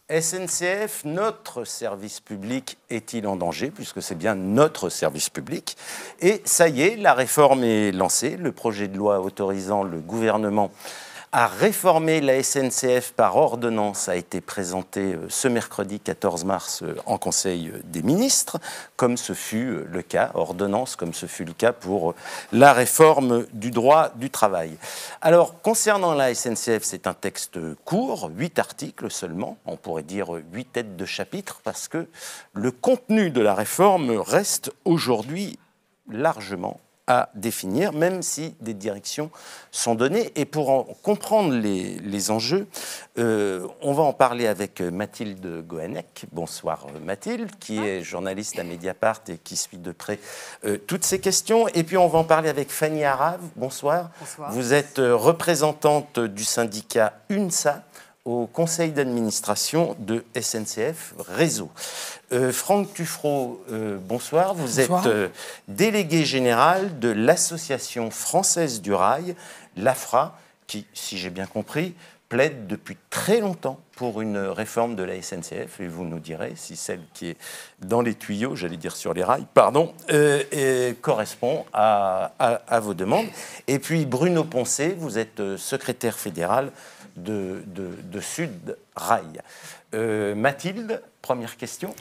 SNCF, notre service public est-il en danger, puisque c'est bien notre service public? Et ça y est, la réforme est lancée. Le projet de loi autorisant le gouvernement à réformer la SNCF par ordonnance a été présenté ce mercredi 14 mars en Conseil des ministres, comme ce fut le cas, ordonnance, comme ce fut le cas pour la réforme du droit du travail. Alors, concernant la SNCF, c'est un texte court, 8 articles seulement, on pourrait dire 8 têtes de chapitre, parce que le contenu de la réforme reste aujourd'hui largement à définir, même si des directions sont données. Et pour en comprendre les enjeux, on va en parler avec Mathilde Goannec. Bonsoir Mathilde, qui est journaliste à Mediapart et qui suit de près toutes ces questions. Et puis on va en parler avec Fanny Arave. Bonsoir. Bonsoir. Vous êtes représentante du syndicat UNSA au conseil d'administration de SNCF Réseau. Franck Tuffreau, bonsoir. Vous êtes délégué général de l'Association française du rail, l'AFRA, qui, si j'ai bien compris, plaide depuis très longtemps pour une réforme de la SNCF, et vous nous direz si celle qui est dans les tuyaux, j'allais dire sur les rails, pardon, correspond à vos demandes. Et puis Bruno Poncet, vous êtes secrétaire fédéral de Sud Rail. Mathilde, première question.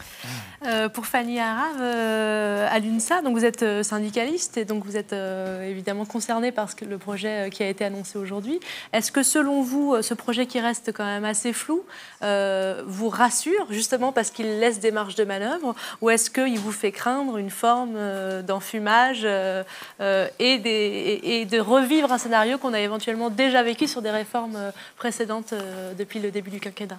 Pour Fanny Arave, à l'UNSA, donc vous êtes syndicaliste et donc vous êtes évidemment concerné par le projet qui a été annoncé aujourd'hui. Est-ce que selon vous, ce projet qui reste quand même assez flou vous rassure justement parce qu'il laisse des marges de manœuvre, ou est-ce qu'il vous fait craindre une forme d'enfumage et de revivre un scénario qu'on a éventuellement déjà vécu sur des réformes précédentes depuis le début du quinquennat?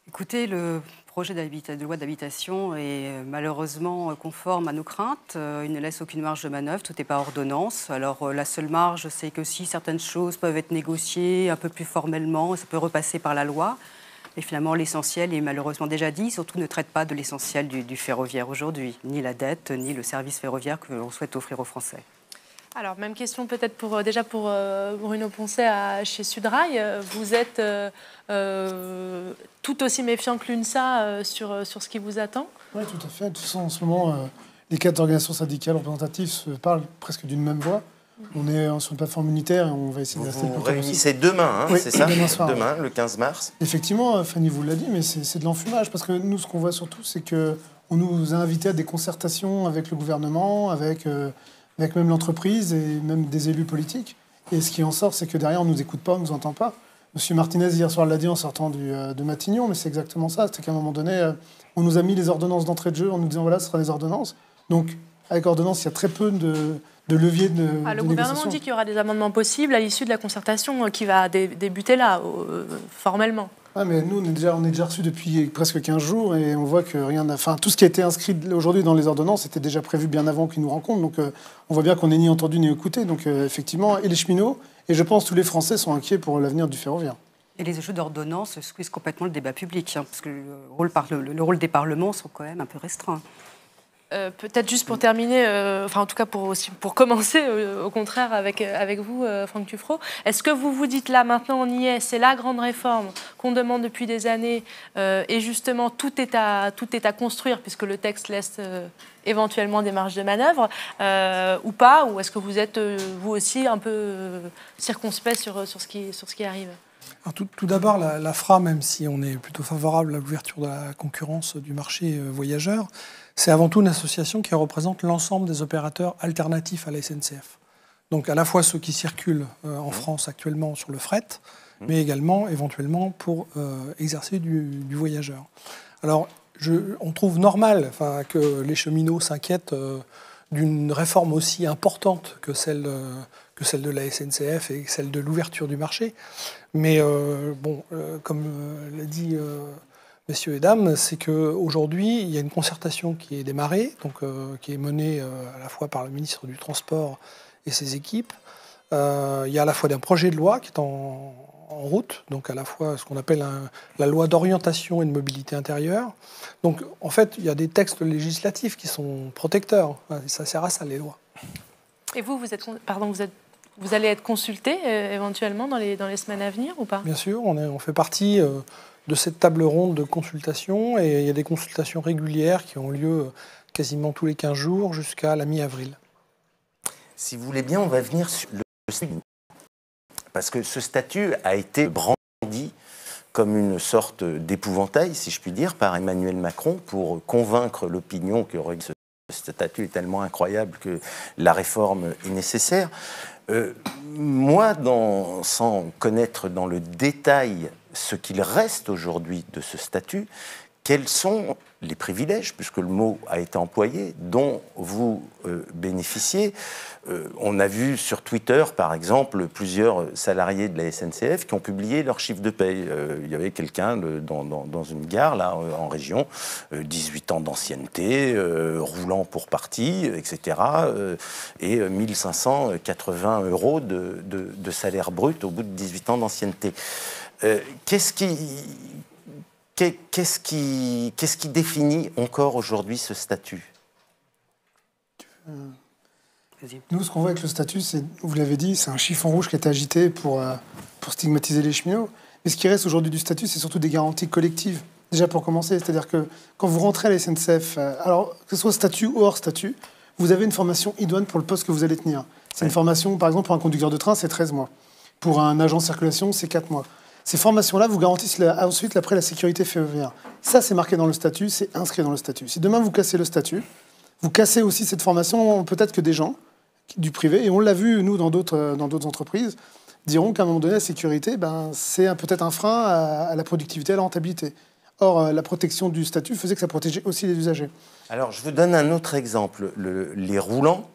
Écoutez, le projet de loi d'habitation est malheureusement conforme à nos craintes. Il ne laisse aucune marge de manœuvre, tout n'est pas ordonnance. Alors la seule marge, c'est que si certaines choses peuvent être négociées un peu plus formellement, ça peut repasser par la loi. Et finalement, l'essentiel est malheureusement déjà dit, surtout ne traite pas de l'essentiel du ferroviaire aujourd'hui, ni la dette, ni le service ferroviaire que l'on souhaite offrir aux Français. Alors, même question peut-être pour Bruno Poncet chez Sudrail. Vous êtes tout aussi méfiant que l'UNSA sur ce qui vous attend? Oui, tout à fait. De toute façon, en ce moment, les quatre organisations syndicales représentatives se parlent presque d'une même voix. On est sur une plateforme unitaire et on va essayer de rester le plus possible. Vous réunissez demain, hein, oui, c'est ça? Demain soir. Demain, le 15 mars. Effectivement, Fanny vous l'a dit, mais c'est de l'enfumage. Parce que nous, ce qu'on voit surtout, c'est qu'on nous a invités à des concertations avec le gouvernement, avec même l'entreprise et même des élus politiques. Et ce qui en sort, c'est que derrière, on ne nous écoute pas, on ne nous entend pas. Monsieur Martinez, hier soir, l'a dit en sortant de Matignon, mais c'est exactement ça. C'est qu'à un moment donné, on nous a mis les ordonnances d'entrée de jeu en nous disant, voilà, ce sera des ordonnances. Donc, avec ordonnance, il y a très peu de leviers de Le gouvernement dit qu'il y aura des amendements possibles à l'issue de la concertation qui va débuter là, formellement. Ah, mais nous, on est déjà reçus depuis presque 15 jours et on voit que rien n'a... Enfin, tout ce qui a été inscrit aujourd'hui dans les ordonnances était déjà prévu bien avant qu'ils nous rencontrent. Donc, on voit bien qu'on n'est ni entendu ni écouté. Donc, effectivement, et les cheminots, et je pense tous les Français sont inquiets pour l'avenir du ferroviaire. Et les jeux d'ordonnance squeezent complètement le débat public, hein, parce que le rôle des parlements sont quand même un peu restreints. Peut-être juste pour terminer, enfin en tout cas pour commencer, au contraire avec vous, Franck Tuffreau, est-ce que vous vous dites là, maintenant on y est, c'est la grande réforme qu'on demande depuis des années, et justement tout est à construire puisque le texte laisse éventuellement des marges de manœuvre, ou pas, ou est-ce que vous êtes vous aussi un peu circonspect sur ce qui arrive? Alors tout d'abord, la FRA, même si on est plutôt favorable à l'ouverture de la concurrence du marché voyageurs, c'est avant tout une association qui représente l'ensemble des opérateurs alternatifs à la SNCF. Donc à la fois ceux qui circulent en France actuellement sur le fret, mais également éventuellement pour exercer du voyageur. Alors on trouve normal que les cheminots s'inquiètent d'une réforme aussi importante que celle de la SNCF et celle de l'ouverture du marché. Mais comme l'a dit messieurs et dames, c'est qu'aujourd'hui, il y a une concertation qui est démarrée, donc, qui est menée à la fois par le ministre du Transport et ses équipes. Il y a à la fois un projet de loi qui est en route, donc à la fois ce qu'on appelle la loi d'orientation et de mobilité intérieure. Donc en fait, il y a des textes législatifs qui sont protecteurs. Ça sert à ça, les lois. Et vous allez être consulté éventuellement dans les semaines à venir ou pas? Bien sûr, on fait partie de cette table ronde de consultation. Et il y a des consultations régulières qui ont lieu quasiment tous les 15 jours jusqu'à la mi-avril. Si vous voulez bien, on va venir sur le statut. Parce que ce statut a été brandi comme une sorte d'épouvantail, si je puis dire, par Emmanuel Macron pour convaincre l'opinion que ce statut est tellement incroyable que la réforme est nécessaire. Moi, sans connaître dans le détail ce qu'il reste aujourd'hui de ce statut, quels sont les privilèges, puisque le mot a été employé, dont vous bénéficiez. On a vu sur Twitter, par exemple, plusieurs salariés de la SNCF qui ont publié leur chiffre de paye. Il y avait quelqu'un dans une gare, là, en région, 18 ans d'ancienneté, roulant pour partie, etc., et 1 580 € de salaire brut au bout de 18 ans d'ancienneté. Qu'est-ce qui définit encore aujourd'hui ce statut ? Nous, ce qu'on voit avec le statut, c'est, vous l'avez dit, c'est un chiffon rouge qui est agité pour stigmatiser les cheminots. Mais ce qui reste aujourd'hui du statut, c'est surtout des garanties collectives. Déjà pour commencer, c'est-à-dire que quand vous rentrez à la SNCF, alors que ce soit statut ou hors statut, vous avez une formation idoine pour le poste que vous allez tenir. C'est une formation, par exemple, pour un conducteur de train, c'est 13 mois. Pour un agent de circulation, c'est 4 mois. Ces formations-là vous garantissent ensuite après la sécurité ferroviaire. Ça, c'est marqué dans le statut, c'est inscrit dans le statut. Si demain vous cassez le statut, vous cassez aussi cette formation, peut-être que des gens du privé, et on l'a vu, nous, dans d'autres entreprises, diront qu'à un moment donné, la sécurité, c'est peut-être un frein à la productivité, à la rentabilité. Or, la protection du statut faisait que ça protégeait aussi les usagers. Alors, je vous donne un autre exemple. Les roulants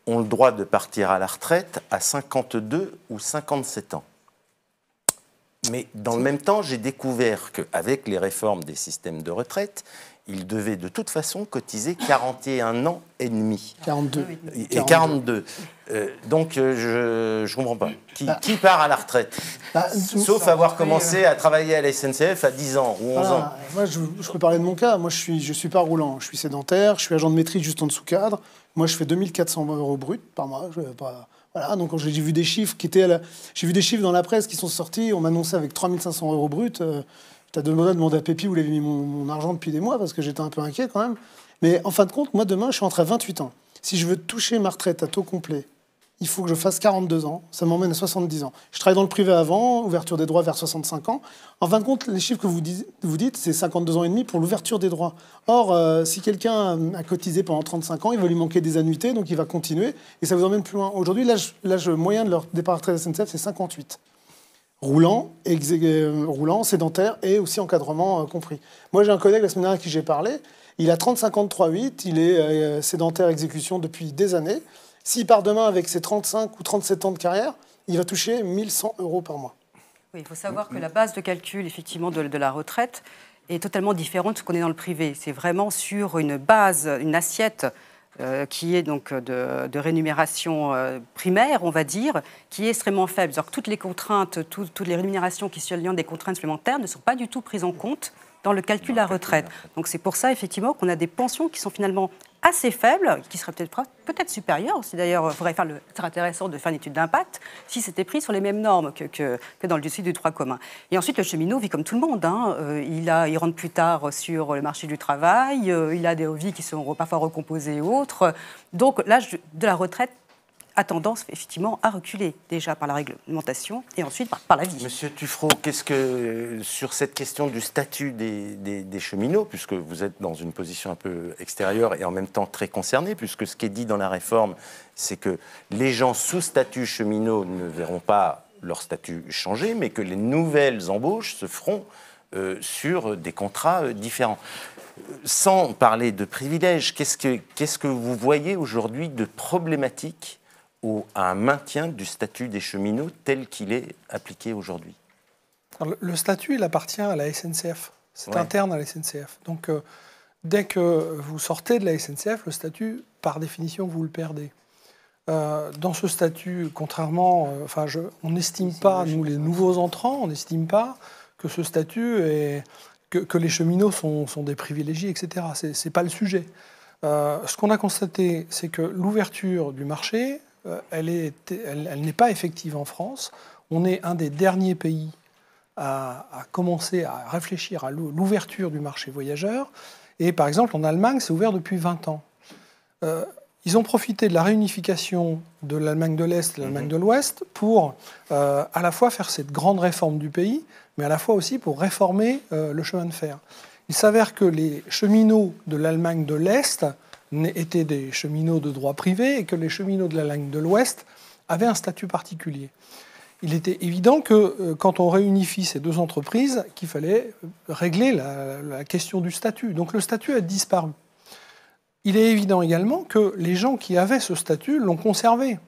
ont le droit de partir à la retraite à 52 ou 57 ans. Mais dans le même temps, j'ai découvert qu'avec les réformes des systèmes de retraite, ils devaient de toute façon cotiser 41 ans et demi. 42. Et 42. Donc, je ne comprends pas. Qui part à la retraite sauf avoir commencé à travailler à la SNCF à 10 ans ou 11 ans. Moi, je peux parler de mon cas. Moi, je suis pas roulant. Je suis sédentaire. Je suis agent de maîtrise juste en dessous cadre. Moi, je fais 2 400 € brut par mois. Voilà, donc j'ai vu des chiffres j'ai vu des chiffres dans la presse qui sont sortis. On m'annonçait avec 3 500 € brut. T'as demandé à Pépi où il avait mis mon argent depuis des mois parce que j'étais un peu inquiet quand même. Mais en fin de compte, moi demain, je suis rentré à 28 ans. Si je veux toucher ma retraite à taux complet, il faut que je fasse 42 ans. Ça m'emmène à 70 ans. Je travaille dans le privé avant, ouverture des droits vers 65 ans. En fin de compte, les chiffres que vous dites, c'est 52 ans et demi pour l'ouverture des droits. Or, si quelqu'un a cotisé pendant 35 ans, il va lui manquer des annuités, donc il va continuer et ça vous emmène plus loin. Aujourd'hui, l'âge moyen de leur départ à la retraite SNCF, c'est 58. Roulant, sédentaire et aussi encadrement compris. Moi, j'ai un collègue la semaine dernière à qui j'ai parlé. Il a 35 ans de 3-8, il est sédentaire exécution depuis des années. S'il part demain avec ses 35 ou 37 ans de carrière, il va toucher 1 100 € par mois. Oui, il faut savoir que la base de calcul, effectivement, de la retraite est totalement différente de ce qu'on est dans le privé. C'est vraiment sur une base, une assiette qui est donc de rémunération primaire, on va dire, qui est extrêmement faible. Alors que toutes les contraintes, toutes les rémunérations qui sont liées à des contraintes supplémentaires ne sont pas du tout prises en compte dans le calcul de la retraite. Donc c'est pour ça, effectivement, qu'on a des pensions qui sont finalement assez faibles, qui seraient peut-être supérieures. C'est d'ailleurs, il faudrait c'est intéressant de faire une étude d'impact si c'était pris sur les mêmes normes que dans le dossier du droit commun. Et ensuite, le cheminot vit comme tout le monde. Il rentre plus tard sur le marché du travail, il a des vies qui sont parfois recomposées et autres. Donc l'âge de la retraite a tendance effectivement à reculer, déjà par la réglementation et ensuite par la vie. Monsieur Tuffreau, qu'est-ce que, sur cette question du statut des cheminots, puisque vous êtes dans une position un peu extérieure et en même temps très concernée, puisque ce qui est dit dans la réforme, c'est que les gens sous statut cheminot ne verront pas leur statut changer, mais que les nouvelles embauches se feront sur des contrats différents. Sans parler de privilèges, qu'est-ce que vous voyez aujourd'hui de problématique à un maintien du statut des cheminots tel qu'il est appliqué aujourd'hui? Le statut, il appartient à la SNCF. C'est interne à la SNCF. Donc, dès que vous sortez de la SNCF, le statut, par définition, vous le perdez. Dans ce statut, contrairement... on n'estime pas, nous, les nouveaux entrants, on n'estime pas que ce statut est... que les cheminots sont des privilégiés, etc. Ce n'est pas le sujet. Ce qu'on a constaté, c'est que l'ouverture du marché... elle n'est pas effective en France. On est un des derniers pays commencé à réfléchir à l'ouverture du marché voyageur. Et par exemple, en Allemagne, c'est ouvert depuis 20 ans. Ils ont profité de la réunification de l'Allemagne de l'Est et de l'Allemagne de l'Ouest pour à la fois faire cette grande réforme du pays, mais à la fois aussi pour réformer le chemin de fer. Il s'avère que les cheminots de l'Allemagne de l'Est étaient des cheminots de droit privé et que les cheminots de l'Allemagne de l'Ouest avaient un statut particulier. Il était évident que quand on réunifie ces deux entreprises, qu'il fallait régler la question du statut. Donc le statut a disparu. Il est évident également que les gens qui avaient ce statut l'ont conservé.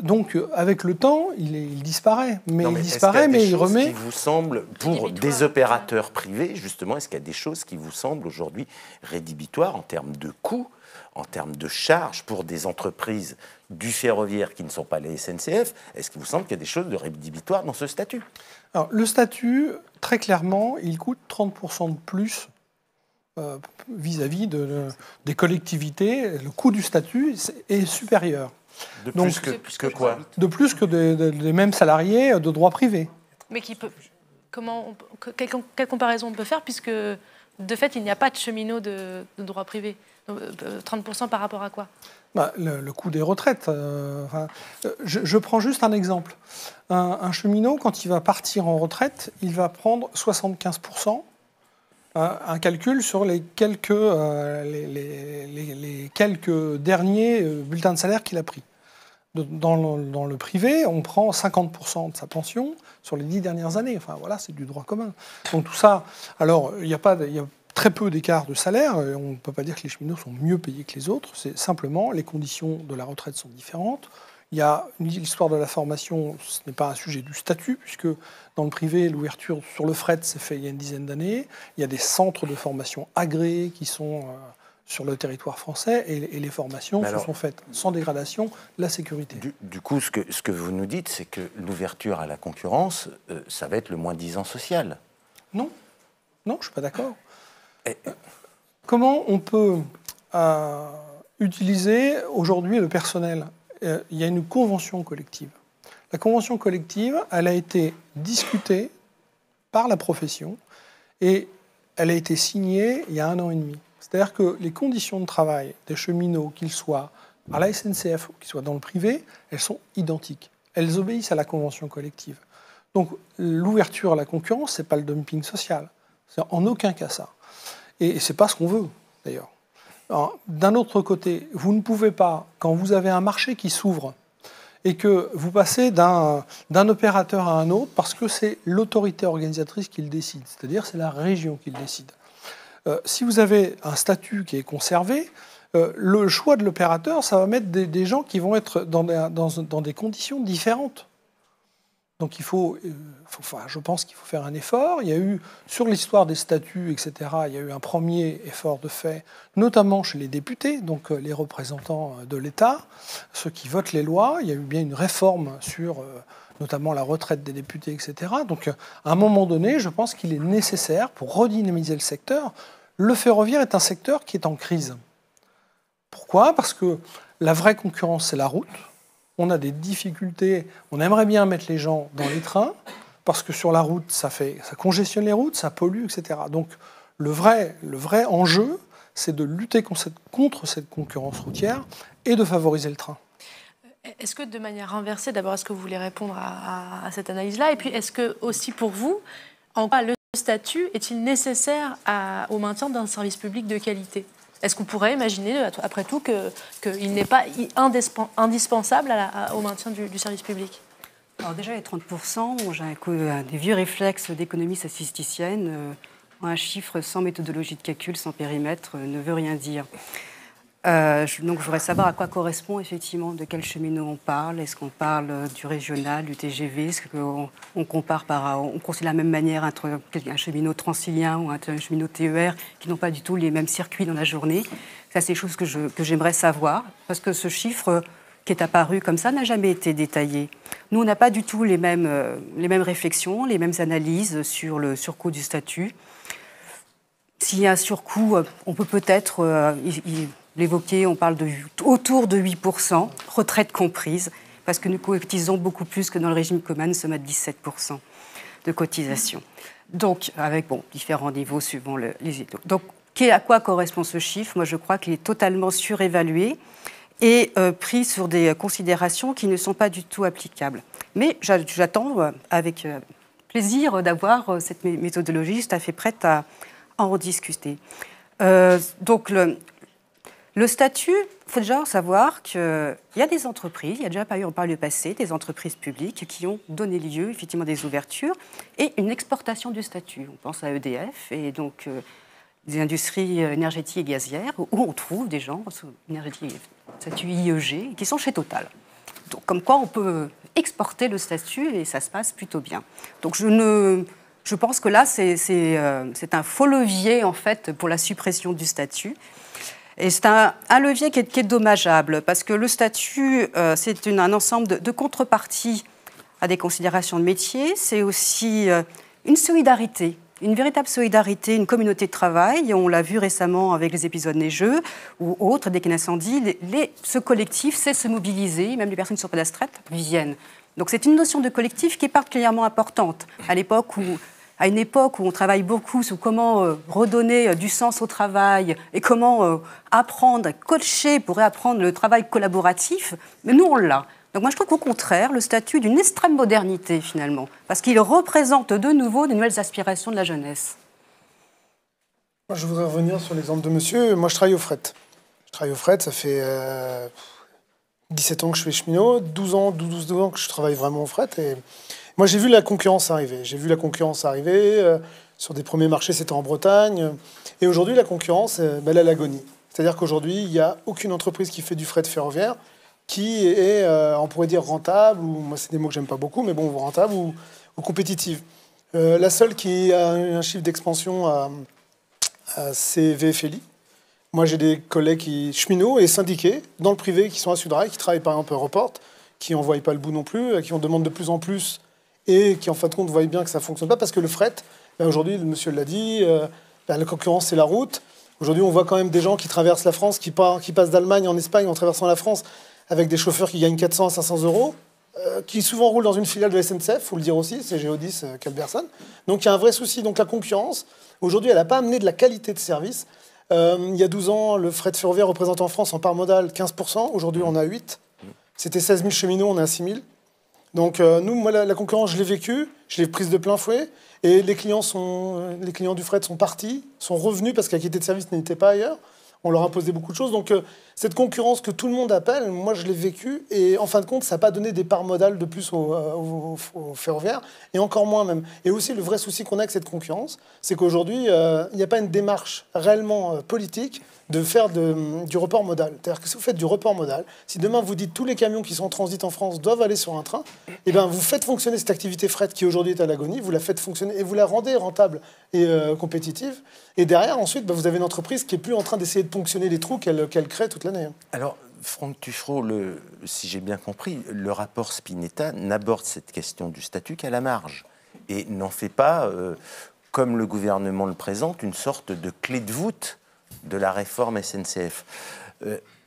Donc, avec le temps, il disparaît. Mais il disparaît, mais il remet... Est-ce qu'il y a des choses qui vous semblent, pour des opérateurs privés, justement, est-ce qu'il y a des choses qui vous semblent aujourd'hui rédhibitoires en termes de coûts, en termes de charges pour des entreprises du ferroviaire qui ne sont pas les SNCF? Est-ce qu'il vous semble qu'il y a des choses de rédhibitoires dans ce statut? Alors, le statut, très clairement, il coûte 30% de plus vis-à-vis des collectivités. Le coût du statut est supérieur. De plus que quoi? De plus que des mêmes salariés de droit privé. Mais quelle comparaison on peut faire, puisque de fait, il n'y a pas de cheminots de droit privé? 30% par rapport à quoi? Le coût des retraites. Je prends juste un exemple. Un cheminot, quand il va partir en retraite, il va prendre 75%. Un calcul sur les quelques derniers bulletins de salaire qu'il a pris. Dans le privé, on prend 50% de sa pension sur les 10 dernières années. Enfin, voilà, c'est du droit commun. Donc tout ça, alors, il y a très peu d'écart de salaire. On ne peut pas dire que les cheminots sont mieux payés que les autres. C'est simplement, les conditions de la retraite sont différentes. Il y a l'histoire de la formation, ce n'est pas un sujet du statut, puisque dans le privé, l'ouverture sur le fret s'est faite il y a une dizaine d'années. Il y a des centres de formation agréés qui sont sur le territoire français, et les formations se sont faites sans dégradation de la sécurité. Du coup, ce que vous nous dites, c'est que l'ouverture à la concurrence, ça va être le moins-disant social. Non, je ne suis pas d'accord. Comment on peut utiliser aujourd'hui le personnel? Il y a une convention collective. La convention collective, elle a été discutée par la profession et elle a été signée il y a 1 an et demi. C'est-à-dire que les conditions de travail des cheminots, qu'ils soient à la SNCF ou qu'ils soient dans le privé, elles sont identiques. Elles obéissent à la convention collective. Donc l'ouverture à la concurrence, ce n'est pas le dumping social. C'est en aucun cas ça. Et ce n'est pas ce qu'on veut, d'ailleurs. D'un autre côté, vous ne pouvez pas, quand vous avez un marché qui s'ouvre et que vous passez d'un opérateur à un autre, parce que c'est l'autorité organisatrice qui le décide, c'est-à-dire c'est la région qui le décide. Si vous avez un statut qui est conservé, le choix de l'opérateur, ça va mettre des gens qui vont être dans des conditions différentes. Donc je pense qu'il faut faire un effort. Il y a eu, sur l'histoire des statuts, etc., il y a eu un premier effort de fait, notamment chez les députés, donc les représentants de l'État, ceux qui votent les lois. Il y a eu bien une réforme sur notamment la retraite des députés, etc. Donc à un moment donné, je pense qu'il est nécessaire, pour redynamiser le secteur, le ferroviaire est un secteur qui est en crise. Pourquoi? Parce que la vraie concurrence, c'est la route. On a des difficultés, on aimerait bien mettre les gens dans les trains, parce que sur la route, ça congestionne les routes, ça pollue, etc. Donc le vrai enjeu, c'est de lutter contre cette concurrence routière et de favoriser le train. Est-ce que de manière inversée, d'abord, est-ce que vous voulez répondre à cette analyse-là? Et puis, est-ce que aussi pour vous, en quoi le statut est-il nécessaire au maintien d'un service public de qualité? Est-ce qu'on pourrait imaginer, après tout, qu'il n'est pas indispensable au maintien du service public? Alors déjà, les 30%, j'ai des vieux réflexes d'économie statisticienne. Un chiffre sans méthodologie de calcul, sans périmètre, ne veut rien dire. Donc je voudrais savoir à quoi correspond effectivement, de quel cheminot on parle. Est-ce qu'on parle du régional, du TGV? Est-ce qu'on compare on considère de la même manière un cheminot transilien ou un cheminot TER qui n'ont pas du tout les mêmes circuits dans la journée? Ça, c'est des choses que j'aimerais savoir, parce que ce chiffre qui est apparu comme ça n'a jamais été détaillé. Nous, on n'a pas du tout les mêmes réflexions, les mêmes analyses sur le surcoût du statut. S'il y a un surcoût, on peut peut-être l'évoquer, on parle autour de 8%, retraite comprise, parce que nous cotisons beaucoup plus que dans le régime commun, nous sommes à 17%. de cotisation. Donc, avec différents niveaux suivant les états. Donc, à quoi correspond ce chiffre? Moi, je crois qu'il est totalement surévalué et pris sur des considérations qui ne sont pas du tout applicables. Mais j'attends avec plaisir d'avoir cette méthodologie, tout à fait prête à en discuter. Donc, le statut, il faut déjà savoir qu'il y a des entreprises, il y a déjà pas eu par le passé des entreprises publiques qui ont donné lieu effectivement à des ouvertures et une exportation du statut. On pense à EDF et donc des industries énergétiques et gazières où on trouve des gens sous statut IEG qui sont chez Total. Donc comme quoi on peut exporter le statut et ça se passe plutôt bien. Donc je pense que là c'est un faux levier en fait pour la suppression du statut. Et c'est un levier qui est dommageable, parce que le statut, c'est un ensemble de contreparties à des considérations de métier. C'est aussi une solidarité, une véritable solidarité, une communauté de travail. On l'a vu récemment avec les épisodes neigeux ou autres, dès qu'il y a un incendie. Ce collectif sait se mobiliser, même les personnes qui sont pas d'astreinte viennent. Donc c'est une notion de collectif qui est particulièrement importante à une époque où on travaille beaucoup sur comment redonner du sens au travail et comment apprendre, coacher pour réapprendre le travail collaboratif, mais nous, on l'a. Donc moi, je trouve qu'au contraire, le statut d'une extrême modernité, finalement, parce qu'il représente de nouveau de nouvelles aspirations de la jeunesse. Moi, je voudrais revenir sur l'exemple de monsieur. Moi, je travaille au fret. Ça fait 17 ans que je fais cheminot, 12 ans que je travaille vraiment au fret. Et moi, j'ai vu la concurrence arriver. Sur des premiers marchés, c'était en Bretagne. Et aujourd'hui, la concurrence, elle a l'agonie. C'est-à-dire qu'aujourd'hui, il n'y a aucune entreprise qui fait du fret ferroviaire qui est, on pourrait dire, rentable, ou moi, c'est des mots que j'aime pas beaucoup, mais bon, rentable ou compétitive. La seule qui a un chiffre d'expansion, c'est VFLI. Moi, j'ai des collègues cheminots et syndiqués dans le privé qui sont à Sudrail, qui travaillent par exemple à Report, qui n'en voient pas le bout non plus, qui en demandent de plus en plus et qui, en fin de compte, voient bien que ça ne fonctionne pas parce que le fret, aujourd'hui, le monsieur l'a dit, la concurrence, c'est la route. Aujourd'hui, on voit quand même des gens qui traversent la France, qui passent d'Allemagne en Espagne en traversant la France avec des chauffeurs qui gagnent 400 à 500 euros, qui souvent roulent dans une filiale de la SNCF, il faut le dire aussi, c'est Géodis, Kelberson. Donc il y a un vrai souci. Donc la concurrence, aujourd'hui, elle n'a pas amené de la qualité de service. Il y a 12 ans, le fret ferroviaire représente en France en part modale 15%. Aujourd'hui, on a 8%. C'était 16 000 cheminots, on est à 6 000. Donc moi, la concurrence, je l'ai vécue, je l'ai prise de plein fouet. Et les clients du fret sont partis, sont revenus parce que la qualité de service n'était pas ailleurs. On leur imposait beaucoup de choses. Donc cette concurrence que tout le monde appelle, moi je l'ai vécue. Et en fin de compte, ça n'a pas donné des parts modales de plus au ferroviaire. Et encore moins même. Et aussi le vrai souci qu'on a avec cette concurrence, c'est qu'aujourd'hui, il n'y a pas une démarche réellement politique de faire du report modal. C'est-à-dire que si vous faites du report modal, si demain vous dites tous les camions qui sont en transit en France doivent aller sur un train, eh bien vous faites fonctionner cette activité fret qui aujourd'hui est à l'agonie, vous la faites fonctionner et vous la rendez rentable et compétitive. Et derrière, ensuite, vous avez une entreprise qui n'est plus en train d'essayer de ponctionner les trous qu'elle crée toute l'année. Alors, Franck Tuffreau, si j'ai bien compris, le rapport Spinetta n'aborde cette question du statut qu'à la marge et n'en fait pas, comme le gouvernement le présente, une sorte de clé de voûte de la réforme SNCF.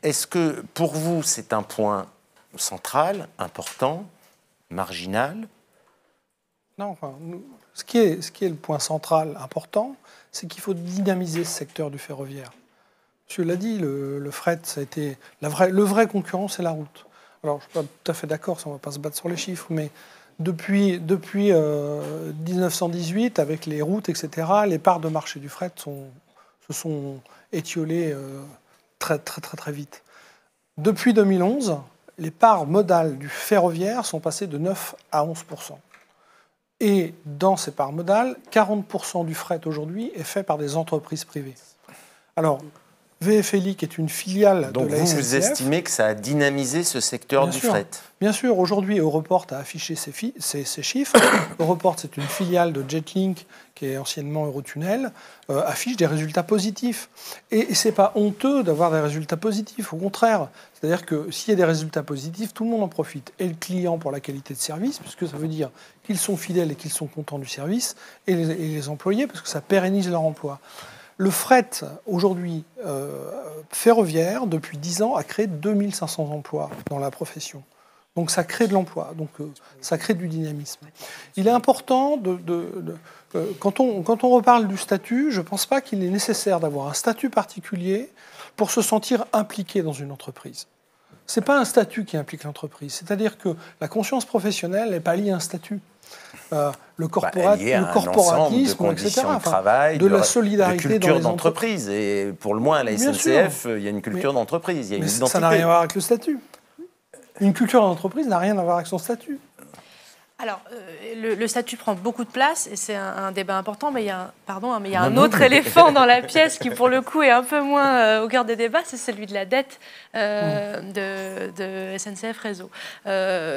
Est-ce que, pour vous, c'est un point central, important, marginal ? Non, ce qui est le point central, important, c'est qu'il faut dynamiser ce secteur du ferroviaire. Monsieur l'a dit, le fret, ça a été le vrai concurrent, c'est la route. Alors, je ne suis pas tout à fait d'accord, on ne va pas se battre sur les chiffres, mais depuis 1918, avec les routes, etc., les parts de marché du fret se sont étiolées très, très, très, très vite. Depuis 2011, les parts modales du ferroviaire sont passées de 9 à 11%. Et dans ces parts modales, 40% du fret aujourd'hui est fait par des entreprises privées. Alors, VFLI, qui est une filiale de la SNCF... Donc vous estimez que ça a dynamisé ce secteur du fret ? Bien sûr. Aujourd'hui, Europort a affiché ses chiffres. Europort, c'est une filiale de Jetlink, qui est anciennement Eurotunnel, affiche des résultats positifs. Et ce n'est pas honteux d'avoir des résultats positifs, au contraire. C'est-à-dire que s'il y a des résultats positifs, tout le monde en profite. Et le client pour la qualité de service, puisque ça veut dire qu'ils sont fidèles et qu'ils sont contents du service, et les employés, parce que ça pérennise leur emploi. Le fret, aujourd'hui, ferroviaire, depuis 10 ans, a créé 2500 emplois dans la profession. Donc ça crée de l'emploi, donc ça crée du dynamisme. Il est important, quand on reparle du statut, je ne pense pas qu'il est nécessaire d'avoir un statut particulier pour se sentir impliqué dans une entreprise. Ce n'est pas un statut qui implique l'entreprise, c'est-à-dire que la conscience professionnelle n'est pas liée à un statut. Le corporatisme, etc. De travail, de la solidarité de culture dans les d'entreprise. Et pour le moins, à la SNCF, il y a une culture d'entreprise, il y a une identité. Ça n'a rien à voir avec le statut. Une culture d'entreprise n'a rien à voir avec son statut. Alors, le statut prend beaucoup de place et c'est un débat important, mais il y a un autre éléphant dans la pièce qui, pour le coup, est un peu moins au cœur des débats, c'est celui de la dette de SNCF Réseau.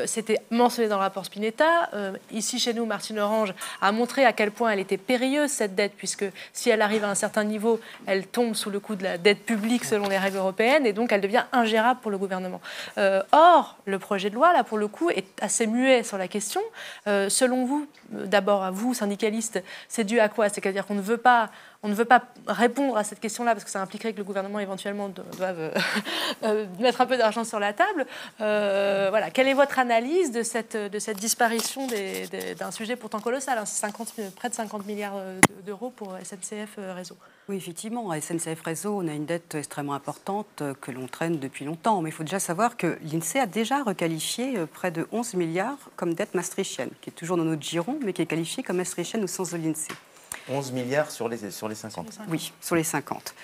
C'était mentionné dans le rapport Spinetta. Ici, chez nous, Martine Orange a montré à quel point elle était périlleuse, cette dette, puisque si elle arrive à un certain niveau, elle tombe sous le coup de la dette publique selon les règles européennes et donc elle devient ingérable pour le gouvernement. Or, le projet de loi, là, pour le coup, est assez muet sur la question. Selon vous, d'abord à vous, syndicalistes, c'est dû à quoi? C'est-à-dire qu'on ne veut pas répondre à cette question-là parce que ça impliquerait que le gouvernement éventuellement doive mettre un peu d'argent sur la table. Voilà. Quelle est votre analyse de cette disparition d'un sujet pourtant colossal, hein, près de 50 milliards d'euros pour SNCF Réseau? Oui, effectivement, à SNCF Réseau, on a une dette extrêmement importante que l'on traîne depuis longtemps. Mais il faut déjà savoir que l'INSEE a déjà requalifié près de 11 milliards comme dette maastrichtienne, qui est toujours dans notre giron, mais qui est qualifiée comme maastrichtienne au sens de l'INSEE. 11 milliards sur les 50. Oui, sur les 50.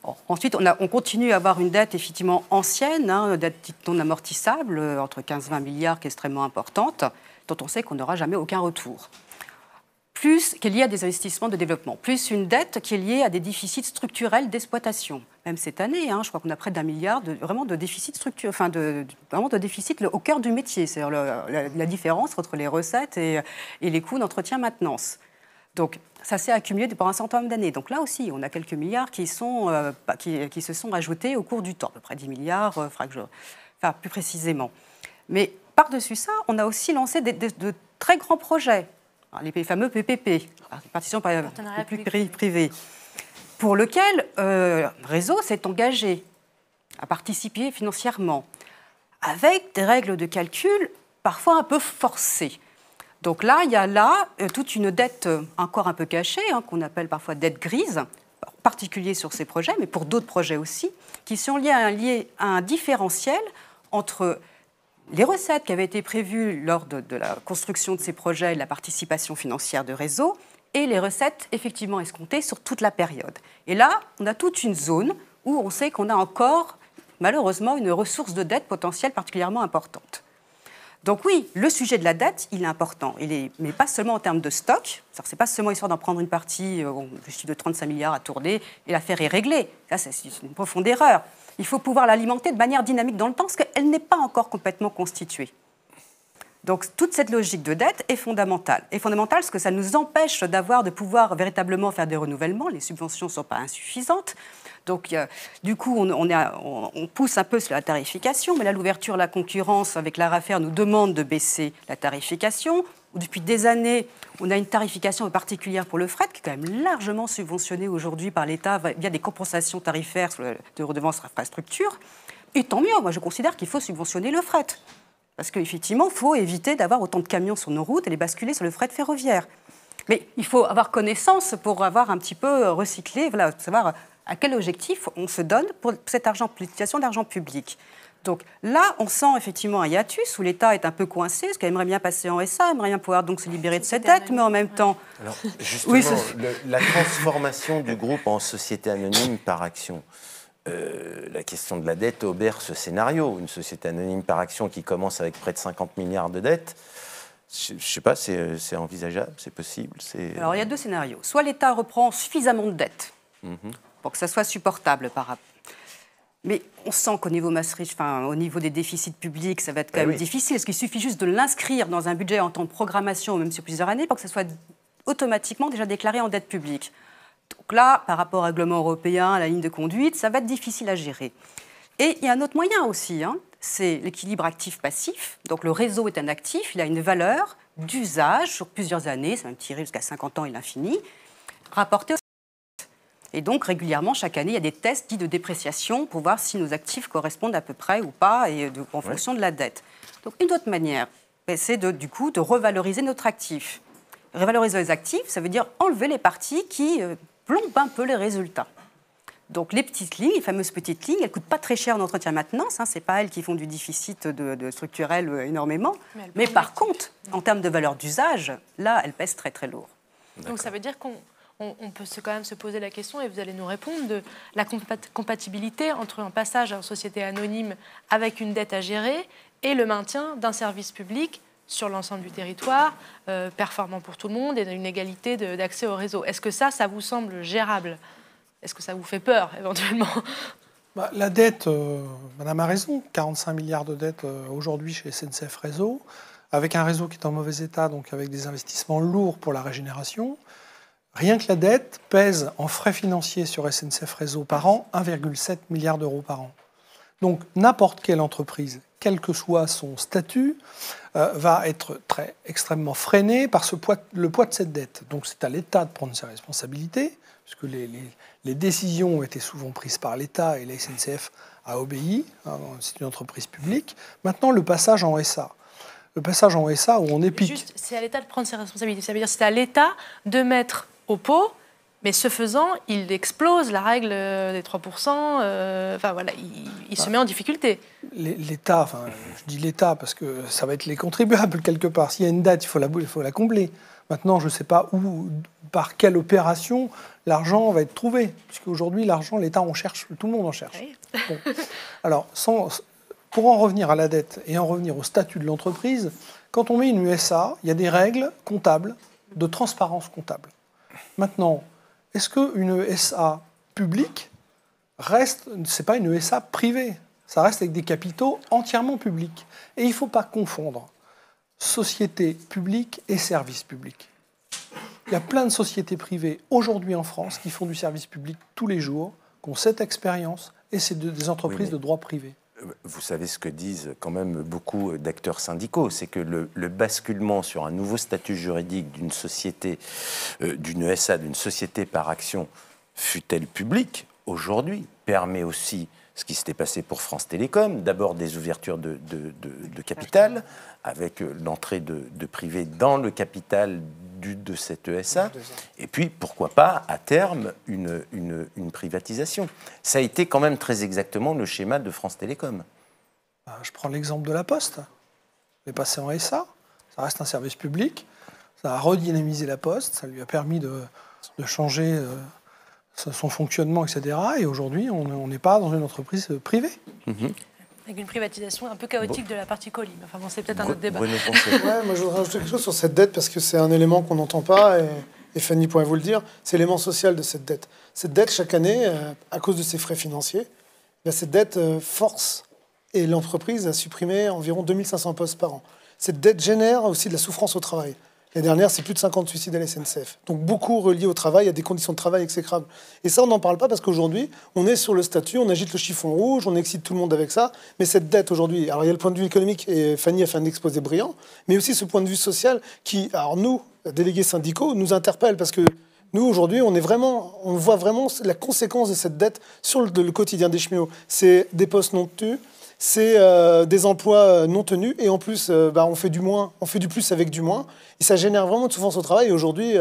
Bon, ensuite, on continue à avoir une dette effectivement ancienne, dette non amortissable, entre 15-20 milliards, qui est extrêmement importante, dont on sait qu'on n'aura jamais aucun retour. Plus qui est liée à des investissements de développement, plus une dette qui est liée à des déficits structurels d'exploitation. Même cette année, je crois qu'on a près d'1 milliard de déficit structurel, vraiment de déficit au cœur du métier, c'est-à-dire la différence entre les recettes et les coûts d'entretien-maintenance. Donc, ça s'est accumulé pendant un certain nombre d'années. Donc là aussi, on a quelques milliards qui se sont ajoutés au cours du temps, à peu près 10 milliards, plus précisément. Mais par-dessus ça, on a aussi lancé de très grands projets. Alors, les fameux PPP, partition publique-privée, pour lequel Réseau s'est engagé à participer financièrement, avec des règles de calcul parfois un peu forcées. Donc là, il y a toute une dette encore un peu cachée, qu'on appelle parfois dette grise, en particulier sur ces projets, mais pour d'autres projets aussi, qui sont liés à un différentiel entre les recettes qui avaient été prévues lors de la construction de ces projets et de la participation financière de Réseau et les recettes effectivement escomptées sur toute la période. Et là, on a toute une zone où on sait qu'on a encore, malheureusement, une ressource de dette potentielle particulièrement importante. Donc oui, le sujet de la dette, il est important, mais pas seulement en termes de stock. Ce n'est pas seulement histoire d'en prendre une partie, le chiffre de 35 milliards à tourner, et l'affaire est réglée. Ça, c'est une profonde erreur. Il faut pouvoir l'alimenter de manière dynamique dans le temps, parce qu'elle n'est pas encore complètement constituée. Donc toute cette logique de dette est fondamentale. Et fondamentale parce que ça nous empêche de pouvoir véritablement faire des renouvellements. Les subventions ne sont pas insuffisantes. Donc, du coup, on pousse un peu sur la tarification, mais là, l'ouverture à la concurrence avec l'ARAFER nous demande de baisser la tarification. Depuis des années, on a une tarification particulière pour le fret, qui est quand même largement subventionnée aujourd'hui par l'État via des compensations tarifaires de redevances infrastructure. Et tant mieux, moi je considère qu'il faut subventionner le fret. Parce qu'effectivement, il faut éviter d'avoir autant de camions sur nos routes et les basculer sur le fret ferroviaire. Mais il faut avoir connaissance pour avoir un petit peu recyclé, savoir à quel objectif on se donne pour cette utilisation d'argent public. Donc là, on sent effectivement un hiatus où l'État est un peu coincé, parce qu'il aimerait bien passer en SA, aimerait bien pouvoir donc se libérer de cette dette, mais en même temps... Alors, justement, la transformation du groupe en société anonyme par action, la question de la dette obère ce scénario. Une société anonyme par action qui commence avec près de 50 milliards de dettes, je ne sais pas, c'est envisageable, c'est possible. Alors il y a deux scénarios. Soit l'État reprend suffisamment de dettes pour que ça soit supportable par rapport. Mais on sent qu'au niveau au niveau des déficits publics, ça va être quand même difficile. Parce qu'il suffit juste de l'inscrire dans un budget en temps de programmation, même sur plusieurs années, pour que ça soit automatiquement déjà déclaré en dette publique. Donc là, par rapport au règlement européen, à la ligne de conduite, ça va être difficile à gérer. Et il y a un autre moyen aussi, c'est l'équilibre actif-passif. Donc le réseau est un actif, il a une valeur d'usage sur plusieurs années, ça va même tirer jusqu'à 50 ans et l'infini, rapporté au... Et donc, régulièrement, chaque année, il y a des tests dits de dépréciation pour voir si nos actifs correspondent à peu près ou pas, en fonction de la dette. Donc une autre manière, c'est du coup de revaloriser notre actif. Revaloriser les actifs, ça veut dire enlever les parties qui plombent un peu les résultats. Donc les petites lignes, les fameuses petites lignes, elles ne coûtent pas très cher en entretien maintenance, ce n'est pas elles qui font du déficit de structurel énormément, mais par contre, en termes de valeur d'usage, là, elles pèsent très très lourd. Donc ça veut dire qu'on peut quand même se poser la question, et vous allez nous répondre, de la compatibilité entre un passage en société anonyme avec une dette à gérer et le maintien d'un service public sur l'ensemble du territoire, performant pour tout le monde et d'une égalité d'accès au réseau. Est-ce que ça vous semble gérable ? Est-ce que ça vous fait peur, éventuellement ? La dette, Madame a raison, 45 milliards de dettes aujourd'hui chez SNCF Réseau, avec un réseau qui est en mauvais état, donc avec des investissements lourds pour la régénération. Rien que la dette pèse en frais financiers sur SNCF Réseau par an 1,7 milliard d'euros par an. Donc n'importe quelle entreprise, quel que soit son statut, va être extrêmement freinée par le poids de cette dette. Donc c'est à l'État de prendre ses responsabilités, puisque les décisions ont été souvent prises par l'État et la SNCF a obéi, c'est une entreprise publique. Maintenant, le passage en SA. Le passage en SA où on est pique. Juste, c'est à l'État de prendre ses responsabilités. Ça veut dire que c'est à l'État de mettre au pot, mais ce faisant, il explose la règle des 3%. Il se met en difficulté. L'État, je dis l'État parce que ça va être les contribuables quelque part. S'il y a une dette, il faut la combler. Maintenant, je ne sais pas par quelle opération l'argent va être trouvé. Puisqu'aujourd'hui, l'argent, l'État en cherche, tout le monde en cherche. Oui. Bon. Alors, pour en revenir à la dette et en revenir au statut de l'entreprise, quand on met une USA, il y a des règles comptables, de transparence comptable. Maintenant, est-ce qu'une SA publique c'est pas une SA privée, ça reste avec des capitaux entièrement publics. Et il ne faut pas confondre société publique et service public. Il y a plein de sociétés privées aujourd'hui en France qui font du service public tous les jours, qui ont cette expérience, et c'est des entreprises de droit privé. Vous savez ce que disent quand même beaucoup d'acteurs syndicaux, c'est que le basculement sur un nouveau statut juridique d'une société, d'une SA, d'une société par action, fût-elle publique, aujourd'hui, permet aussi ce qui s'était passé pour France Télécom, d'abord des ouvertures de capital, avec l'entrée de privés dans le capital de cette ESA, et puis, pourquoi pas, à terme, une privatisation. Ça a été quand même très exactement le schéma de France Télécom. Je prends l'exemple de la Poste. Elle est passée en SA, ça reste un service public, ça a redynamisé la Poste, ça lui a permis de changer son fonctionnement, etc. Et aujourd'hui, on n'est pas dans une entreprise privée. Avec une privatisation un peu chaotique de la partie colis. Enfin bon, c'est peut-être un autre débat. Moi, je voudrais rajouter quelque chose sur cette dette, parce que c'est un élément qu'on n'entend pas, et Fanny pourrait vous le dire, c'est l'élément social de cette dette. Cette dette, chaque année, à cause de ses frais financiers, cette dette force et l'entreprise à supprimer environ 2500 postes par an. Cette dette génère aussi de la souffrance au travail. L'année dernière, c'est plus de 50 suicides à la SNCF. Donc beaucoup reliés au travail, à des conditions de travail exécrables. Et ça, on n'en parle pas parce qu'aujourd'hui, on est sur le statut, on agite le chiffon rouge, on excite tout le monde avec ça. Mais cette dette aujourd'hui, alors il y a le point de vue économique, et Fanny a fait un exposé brillant, mais aussi ce point de vue social qui, alors nous, délégués syndicaux, nous interpelle parce que nous, aujourd'hui, on voit vraiment la conséquence de cette dette sur le quotidien des cheminots. C'est des postes non tenus, c'est des emplois non tenus, et en plus, on fait du plus avec du moins, et ça génère vraiment de souffrance au travail. Et aujourd'hui,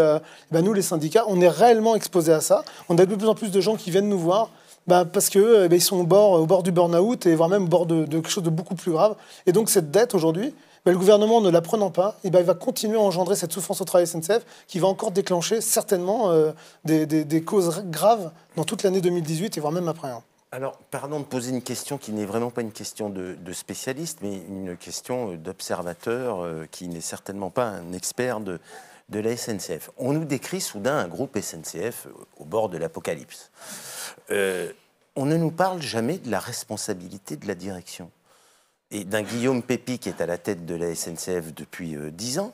nous, les syndicats, on est réellement exposés à ça. On a de plus en plus de gens qui viennent nous voir, parce que ils sont au bord du burn-out, et voire même au bord de quelque chose de beaucoup plus grave. Et donc cette dette, aujourd'hui, le gouvernement, ne la prenant pas, il va continuer à engendrer cette souffrance au travail SNCF, qui va encore déclencher certainement des causes graves dans toute l'année 2018, et voire même après. Alors, pardon de poser une question qui n'est vraiment pas une question de spécialiste, mais une question d'observateur qui n'est certainement pas un expert de la SNCF. On nous décrit soudain un groupe SNCF au bord de l'apocalypse. On ne nous parle jamais de la responsabilité de la direction. Et d'un Guillaume Pépi qui est à la tête de la SNCF depuis 10 ans,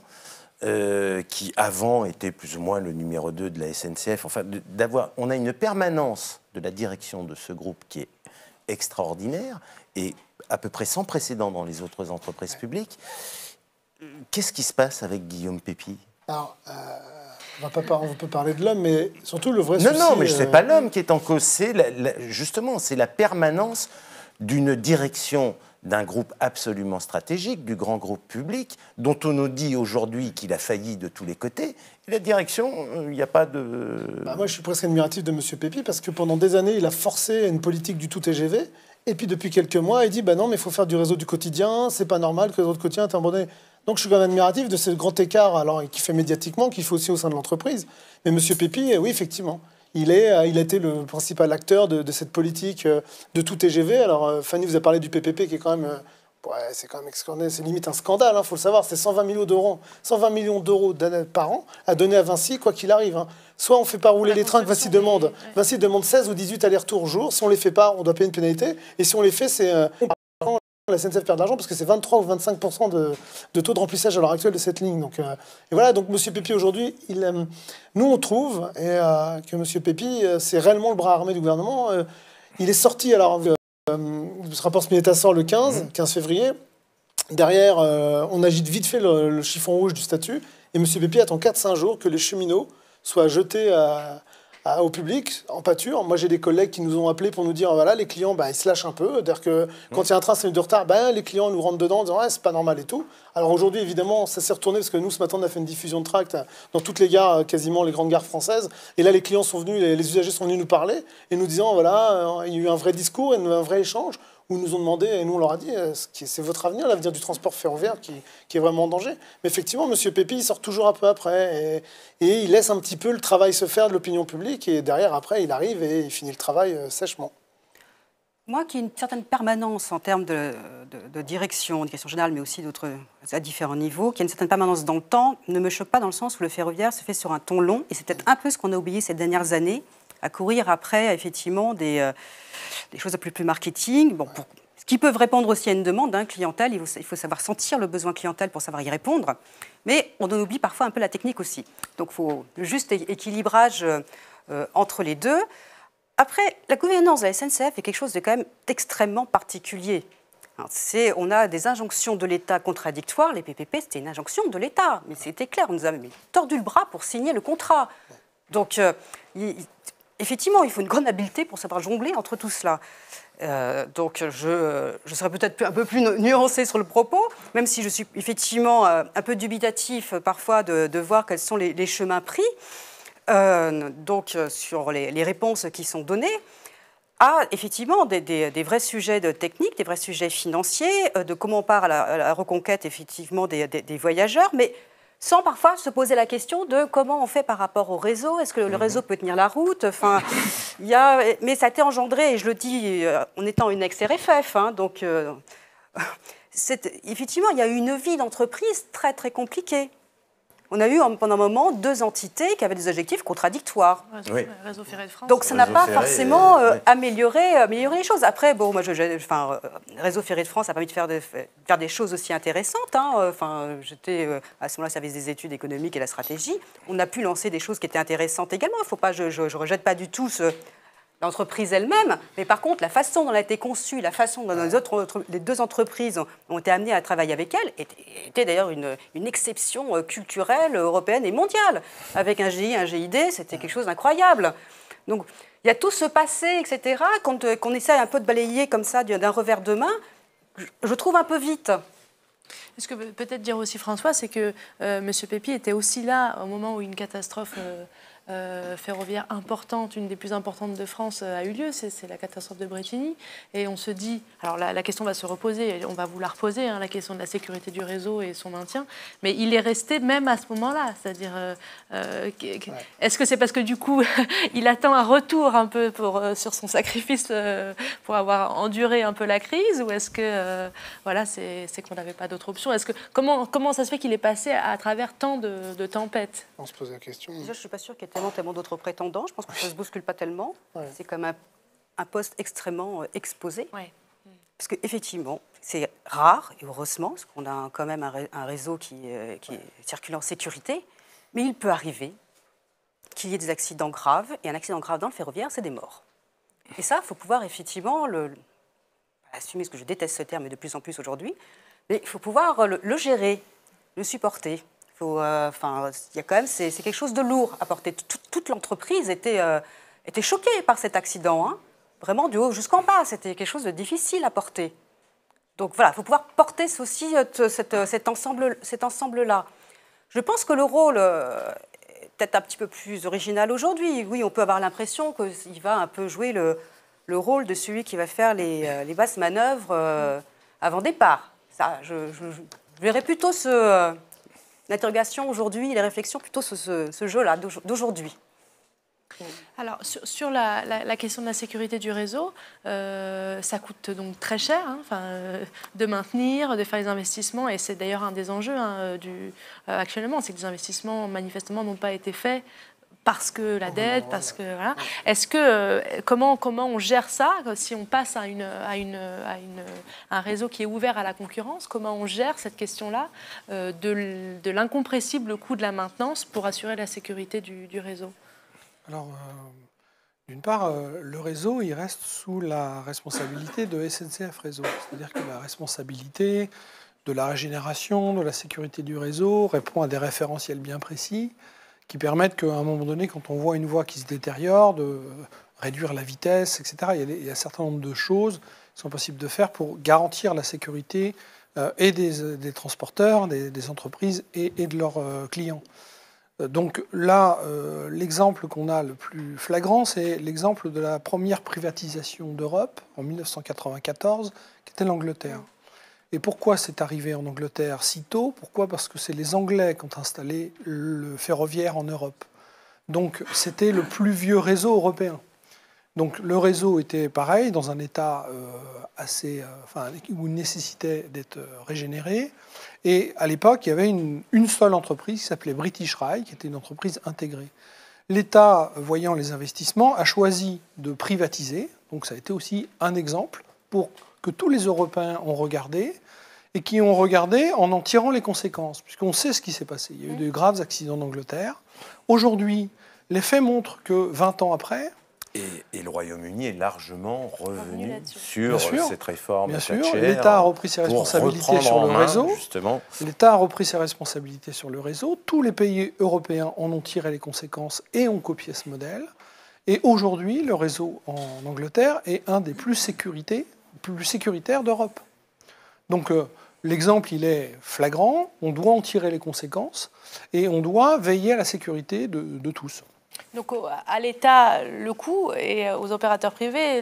qui avant était plus ou moins le numéro 2 de la SNCF. Enfin, on a une permanence de la direction de ce groupe qui est extraordinaire et à peu près sans précédent dans les autres entreprises publiques. Qu'est-ce qui se passe avec Guillaume Pépi ? Alors, on peut parler de l'homme, mais surtout le vrai souci... Non, mais ce n'est pas l'homme qui est en cause, justement, c'est la permanence d'une direction d'un groupe absolument stratégique, du grand groupe public, dont on nous dit aujourd'hui qu'il a failli de tous les côtés. Et la direction, il n'y a pas de... Moi, je suis presque admiratif de M. Pépi, parce que pendant des années, il a forcé une politique du tout TGV. Et puis, depuis quelques mois, il dit, non, mais il faut faire du réseau du quotidien, c'est pas normal que le réseau du quotidien est abandonné. Donc, je suis quand même admiratif de ce grand écart, alors, qu'il fait médiatiquement, qu'il fait aussi au sein de l'entreprise. Mais M. Pépi, oui, effectivement. Il a été le principal acteur de cette politique de tout TGV. Alors, Fanny vous a parlé du PPP, qui est quand même... c'est quand même c'est limite un scandale, faut le savoir. C'est 120 millions d'euros par an à donner à Vinci, quoi qu'il arrive. Soit on ne fait pas rouler les trains que Vinci demande. Vinci demande 16 ou 18 allers-retours au jour. Si on ne les fait pas, on doit payer une pénalité. Et si on les fait, c'est... la SNCF perd de l'argent parce que c'est 23 ou 25% de taux de remplissage à l'heure actuelle de cette ligne. Donc, et voilà, donc M. Pépi aujourd'hui, nous on trouve que M. Pépi, c'est réellement le bras armé du gouvernement. Il est sorti, alors, ce rapport Spinetta sort le 15 février. Derrière, on agite vite fait le chiffon rouge du statut. Et M. Pépi attend 4-5 jours que les cheminots soient jetés au public, en pâture. Moi, j'ai des collègues qui nous ont appelés pour nous dire, voilà, les clients, ils se lâchent un peu. C'est-à-dire que quand il y a un train 5 minutes de retard, les clients nous rentrent dedans en disant, c'est pas normal et tout. Alors aujourd'hui, évidemment, ça s'est retourné parce que nous, ce matin, on a fait une diffusion de tracts dans toutes les gares, quasiment les grandes gares françaises. Et là, les clients sont venus, les usagers sont venus nous parler et nous disant, voilà, il y a eu un vrai discours et un vrai échange où ils nous ont demandé, et nous on leur a dit, c'est votre avenir, l'avenir du transport ferroviaire qui est vraiment en danger. Mais effectivement, M. Pépi, il sort toujours un peu après, et il laisse un petit peu le travail se faire de l'opinion publique, et derrière, après, il arrive et il finit le travail sèchement. Moi, qui ai une certaine permanence en termes de direction générale, mais aussi à différents niveaux, qui a une certaine permanence dans le temps, ne me choque pas dans le sens où le ferroviaire se fait sur un ton long, et c'est peut-être un peu ce qu'on a oublié ces dernières années, à courir après, effectivement, des choses un peu plus marketing, ce qui peuvent répondre aussi à une demande clientèle. Il faut savoir sentir le besoin clientèle pour savoir y répondre. Mais on en oublie parfois un peu la technique aussi. Donc il faut le juste équilibrage entre les deux. Après, la gouvernance de la SNCF est quelque chose de quand même extrêmement particulier. Alors, on a des injonctions de l'État contradictoires. Les PPP, c'était une injonction de l'État. Mais c'était clair, on nous a tordu le bras pour signer le contrat. Donc, effectivement, il faut une grande habileté pour savoir jongler entre tout cela. Donc, je serais peut-être un peu plus nuancée sur le propos, même si je suis effectivement un peu dubitatif parfois de voir quels sont les chemins pris, sur les réponses qui sont données, à effectivement des vrais sujets de technique, des vrais sujets financiers, de comment on part à la reconquête effectivement des voyageurs, mais sans parfois se poser la question de comment on fait par rapport au réseau. Est-ce que le réseau peut tenir la route ? Mais ça a été engendré, et je le dis en étant une ex-RFF, effectivement, il y a eu une vie d'entreprise très, très compliquée. On a eu pendant un moment 2 entités qui avaient des objectifs contradictoires. Réseau Ferré de France. Donc ça n'a pas forcément amélioré les choses. Après, moi, Réseau Ferré de France a permis de faire des choses aussi intéressantes. J'étais à ce moment-là service des études économiques et la stratégie. On a pu lancer des choses qui étaient intéressantes également. Il faut pas, je ne rejette pas du tout l'entreprise elle-même, mais par contre, la façon dont elle a été conçue, la façon dont les 2 entreprises ont été amenées à travailler avec elle, était d'ailleurs une exception culturelle, européenne et mondiale. Avec un GI, un GID, c'était quelque chose d'incroyable. Donc, il y a tout ce passé, etc., qu'on essaie un peu de balayer comme ça d'un revers de main, je trouve un peu vite. Ce que peut-être dire aussi François, c'est que M. Pépi était aussi là au moment où une catastrophe ferroviaire importante, une des plus importantes de France, a eu lieu, c'est la catastrophe de Brétigny. Et on se dit, alors la question va se reposer, on va vous la reposer, la question de la sécurité du réseau et son maintien, mais il est resté même à ce moment-là, c'est-à-dire, est-ce que c'est parce que du coup, il attend un retour un peu sur son sacrifice pour avoir enduré un peu la crise, ou est-ce que c'est qu'on n'avait pas d'autre option? Comment ça se fait qu'il est passé à travers tant de tempêtes? On se pose la question. Déjà, je ne suis pas sûre qu'il y ait tellement d'autres prétendants. Je pense que ça ne se bouscule pas tellement. Ouais. C'est comme un poste extrêmement exposé. Ouais. Parce qu'effectivement, c'est rare, et heureusement, parce qu'on a quand même un réseau qui circule en sécurité. Mais il peut arriver qu'il y ait des accidents graves. Et un accident grave dans le ferroviaire, c'est des morts. Et ça, il faut pouvoir effectivement assumer, parce que je déteste ce terme, mais de plus en plus aujourd'hui. Mais il faut pouvoir le gérer, le supporter. Il y a quand même, c'est quelque chose de lourd à porter. Toute l'entreprise était choquée par cet accident, vraiment du haut jusqu'en bas. C'était quelque chose de difficile à porter. Donc voilà, il faut pouvoir porter aussi cet ensemble-là. Je pense que le rôle est peut-être un petit peu plus original aujourd'hui. Oui, on peut avoir l'impression qu'il va un peu jouer le rôle de celui qui va faire les basses manœuvres avant départ. Ça, je verrais plutôt l'interrogation aujourd'hui, les réflexions plutôt sur ce jeu-là d'aujourd'hui. Alors, sur la question de la sécurité du réseau, ça coûte donc très cher de maintenir, de faire les investissements, et c'est d'ailleurs un des enjeux actuellement, c'est que les investissements manifestement n'ont pas été faits parce que la dette, parce que voilà. Est-ce que comment on gère ça si on passe à un réseau qui est ouvert à la concurrence? Comment on gère cette question-là de l'incompressible coût de la maintenance pour assurer la sécurité du réseau? Alors, d'une part, le réseau, il reste sous la responsabilité de SNCF Réseau. C'est-à-dire que la responsabilité de la régénération, de la sécurité du réseau répond à des référentiels bien précis qui permettent qu'à un moment donné, quand on voit une voie qui se détériore, de réduire la vitesse, etc. Il y a un certain nombre de choses qui sont possibles de faire pour garantir la sécurité et des transporteurs, des entreprises et de leurs clients. Donc là, l'exemple qu'on a le plus flagrant, c'est l'exemple de la première privatisation d'Europe en 1994, qui était l'Angleterre. Et pourquoi c'est arrivé en Angleterre si tôt? Pourquoi? Parce que c'est les Anglais qui ont installé le ferroviaire en Europe. Donc c'était le plus vieux réseau européen. Donc le réseau était pareil, dans un état où il nécessitait d'être régénéré. Et à l'époque, il y avait une seule entreprise qui s'appelait British Rail, qui était une entreprise intégrée. L'État, voyant les investissements, a choisi de privatiser. Donc ça a été aussi un exemple pour que tous les Européens ont regardé et qui ont regardé en tirant les conséquences, puisqu'on sait ce qui s'est passé. Il y a eu de graves accidents d'Angleterre. Aujourd'hui, les faits montrent que 20 ans après... Et le Royaume-Uni est largement revenu sur cette réforme. Bien sûr, l'État a repris ses responsabilités sur le réseau. L'État a repris ses responsabilités sur le réseau. Tous les pays européens en ont tiré les conséquences et ont copié ce modèle. Et aujourd'hui, le réseau en Angleterre est un des plus sécuritaires d'Europe. Donc l'exemple, il est flagrant. On doit en tirer les conséquences et on doit veiller à la sécurité de tous. Donc à l'État le coût et aux opérateurs privés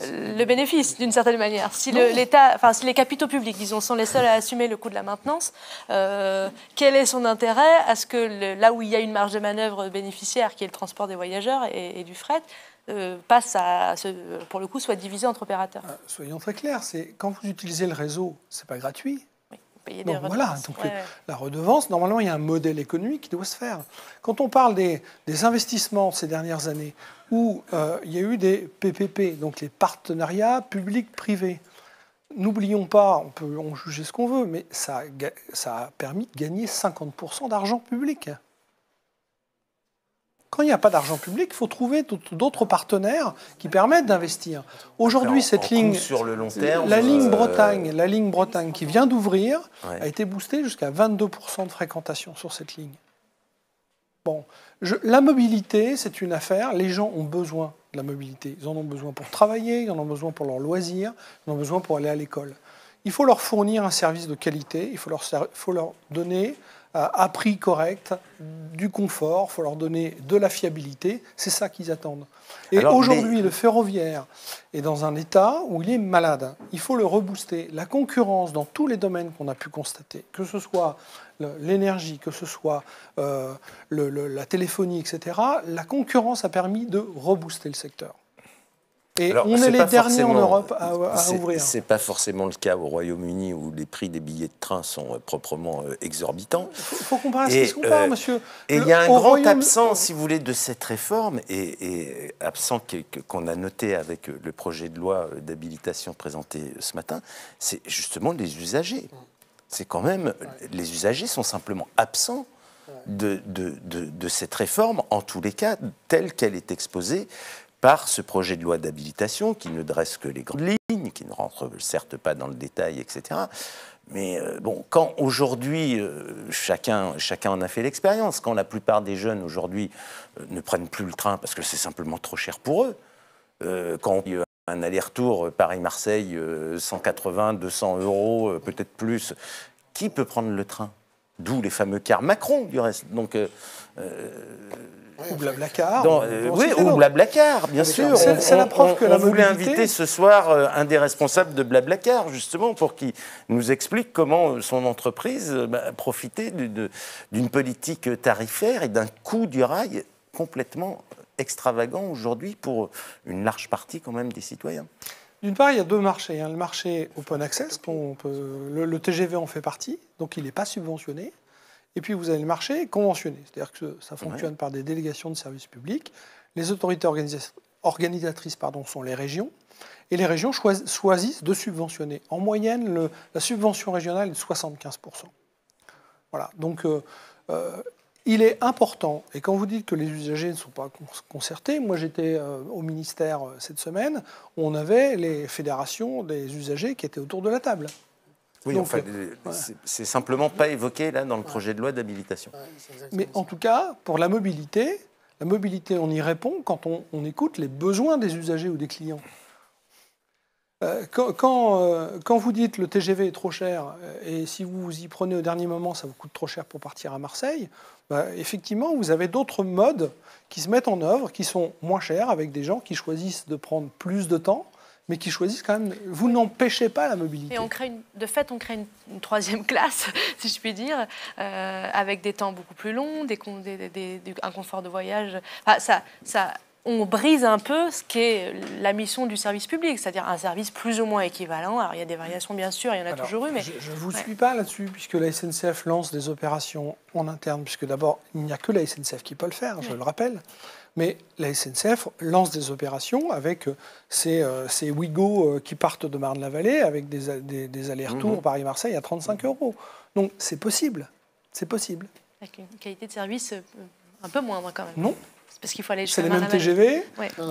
le bénéfice d'une certaine manière. Si si les capitaux publics, disons, sont les seuls à assumer le coût de la maintenance, quel est son intérêt à ce que là où il y a une marge de manœuvre bénéficiaire, qui est le transport des voyageurs et du fret, pour le coup, soit divisé entre opérateurs? Soyons très clairs, quand vous utilisez le réseau, c'est pas gratuit. Donc, voilà, la redevance, normalement, il y a un modèle économique qui doit se faire. Quand on parle des investissements ces dernières années, où il y a eu des PPP, donc les partenariats publics-privés, n'oublions pas, on peut en juger ce qu'on veut, mais ça a permis de gagner 50% d'argent public. Quand il n'y a pas d'argent public, il faut trouver d'autres partenaires qui permettent d'investir. Aujourd'hui, cette ligne, sur le long terme, la ligne Bretagne qui vient d'ouvrir, a été boostée jusqu'à 22% de fréquentation sur cette ligne. Bon, la mobilité, c'est une affaire. Les gens ont besoin de la mobilité. Ils en ont besoin pour travailler, ils en ont besoin pour leurs loisirs, ils en ont besoin pour aller à l'école. Il faut leur fournir un service de qualité, il faut leur donner à prix correct, du confort, il faut leur donner de la fiabilité, c'est ça qu'ils attendent. Et aujourd'hui, le ferroviaire est dans un état où il est malade. Il faut le rebooster. La concurrence dans tous les domaines qu'on a pu constater, que ce soit l'énergie, que ce soit la téléphonie, etc., la concurrence a permis de rebooster le secteur. Et on est les derniers en Europe à ouvrir. Ce n'est pas forcément le cas au Royaume-Uni où les prix des billets de train sont proprement exorbitants. Il faut comparer ce qui se compare, monsieur. Et il y a un grand absent, si vous voulez, de cette réforme, et absent qu'on a noté avec le projet de loi d'habilitation présenté ce matin, c'est justement les usagers. C'est quand même, les usagers sont simplement absents de cette réforme, en tous les cas, telle qu'elle est exposée par ce projet de loi d'habilitation qui ne dresse que les grandes lignes, qui ne rentre certes pas dans le détail, etc. Mais bon, quand aujourd'hui, chacun en a fait l'expérience, quand la plupart des jeunes aujourd'hui ne prennent plus le train parce que c'est simplement trop cher pour eux, quand Un aller-retour Paris-Marseille, 180, 200 euros, peut-être plus. Qui peut prendre le train? D'où les fameux cars Macron, du reste. Donc, ou Blablacar. Oui, ou Blablacar, bien sûr. C'est la preuve que la mobilité... On voulait inviter ce soir un des responsables de Blablacar, justement, pour qu'il nous explique comment son entreprise profitait d'une politique tarifaire et d'un coût du rail complètement extravagant aujourd'hui pour une large partie quand même des citoyens. D'une part, il y a deux marchés. Le marché open access, le TGV en fait partie, donc il n'est pas subventionné. Et puis vous avez le marché conventionné, c'est-à-dire que ça fonctionne par des délégations de services publics. Les autorités organisatrices sont les régions, et les régions choisissent de subventionner. En moyenne, la subvention régionale est de 75%. Voilà, donc il est important, et quand vous dites que les usagers ne sont pas concertés, moi j'étais au ministère cette semaine, où on avait les fédérations des usagers qui étaient autour de la table. Oui, donc, c'est simplement pas évoqué là dans le projet de loi d'habilitation. Mais en tout cas, pour la mobilité, on y répond quand on écoute les besoins des usagers ou des clients. Quand vous dites le TGV est trop cher et si vous y prenez au dernier moment, ça vous coûte trop cher pour partir à Marseille, effectivement, vous avez d'autres modes qui se mettent en œuvre, qui sont moins chers, avec des gens qui choisissent de prendre plus de temps, mais qui choisissent quand même... Vous n'empêchez pas la mobilité. Et on crée une troisième classe, si je puis dire, avec des temps beaucoup plus longs, un confort de voyage. Enfin, on brise un peu ce qu'est la mission du service public, c'est-à-dire un service plus ou moins équivalent. Alors, il y a des variations, bien sûr, il y en a toujours eu, mais... Je ne vous suis pas là-dessus, puisque la SNCF lance des opérations en interne, puisque d'abord, il n'y a que la SNCF qui peut le faire, je le rappelle. Mais la SNCF lance des opérations avec ces Ouigo qui partent de Marne-la-Vallée avec des allers-retours Paris-Marseille à 35 €. Donc c'est possible. C'est possible. Avec une qualité de service un peu moindre quand même. Non. Parce qu'il faut aller c'est les mêmes TGV. Oui. Est-ce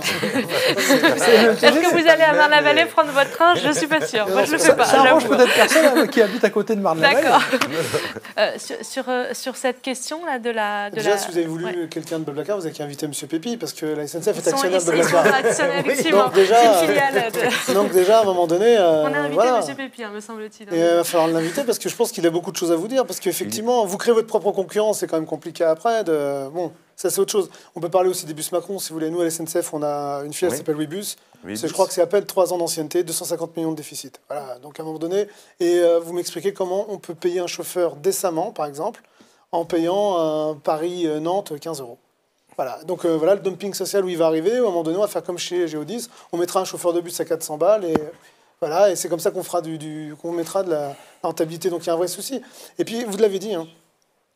que vous allez à Marne-la-Vallée prendre votre train? Je ne suis pas sûre. Moi, je ne le fais pas. Ça arrange peut-être personne qui habite à côté de Marne-la-Vallée. D'accord. Sur cette question-là de la... Déjà, si vous avez voulu quelqu'un de Blablacar, vous avez qu'à inviter M. Pépi, parce que la SNCF est actionnaire de Blablacar. Ils sont actionnaires, effectivement. Donc déjà, à un moment donné... on a invité M. Pépi, me semble-t-il. Et il va falloir l'inviter, parce que je pense qu'il a beaucoup de choses à vous dire, parce qu'effectivement, vous créez votre propre concurrence, c'est quand même compliqué après. Bon... Ça, c'est autre chose. On peut parler aussi des bus Macron, si vous voulez. Nous, à la SNCF, on a une filiale qui s'appelle Ouibus. Je crois que c'est à peine 3 ans d'ancienneté, 250 millions de déficit. Voilà, donc à un moment donné, et vous m'expliquez comment on peut payer un chauffeur décemment, par exemple, en payant un Paris-Nantes 15 €. Voilà, donc voilà le dumping social où il va arriver. À un moment donné, on va faire comme chez Géodis. On mettra un chauffeur de bus à 400 balles et... Voilà, et c'est comme ça qu'on fera qu'on mettra de la rentabilité. Donc il y a un vrai souci. Et puis, vous l'avez dit,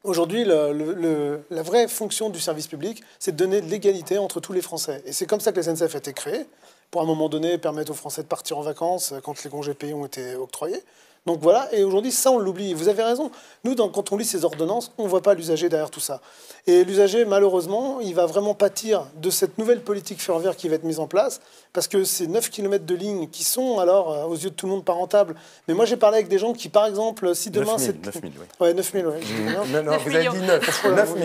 aujourd'hui, la vraie fonction du service public, c'est de donner de l'égalité entre tous les Français. Et c'est comme ça que la SNCF a été créée, pour à un moment donné permettre aux Français de partir en vacances quand les congés payés ont été octroyés. Donc voilà, et aujourd'hui, ça, on l'oublie. Vous avez raison. Nous, quand on lit ces ordonnances, on ne voit pas l'usager derrière tout ça. Et l'usager, malheureusement, il va vraiment pâtir de cette nouvelle politique ferroviaire qui va être mise en place, parce que c'est 9 km de lignes qui sont, alors, aux yeux de tout le monde, pas rentables. Mais moi, j'ai parlé avec des gens qui, par exemple, si demain... 9 000, oui. Ouais, 9 000, ouais. Non, vous avez dit 9. 9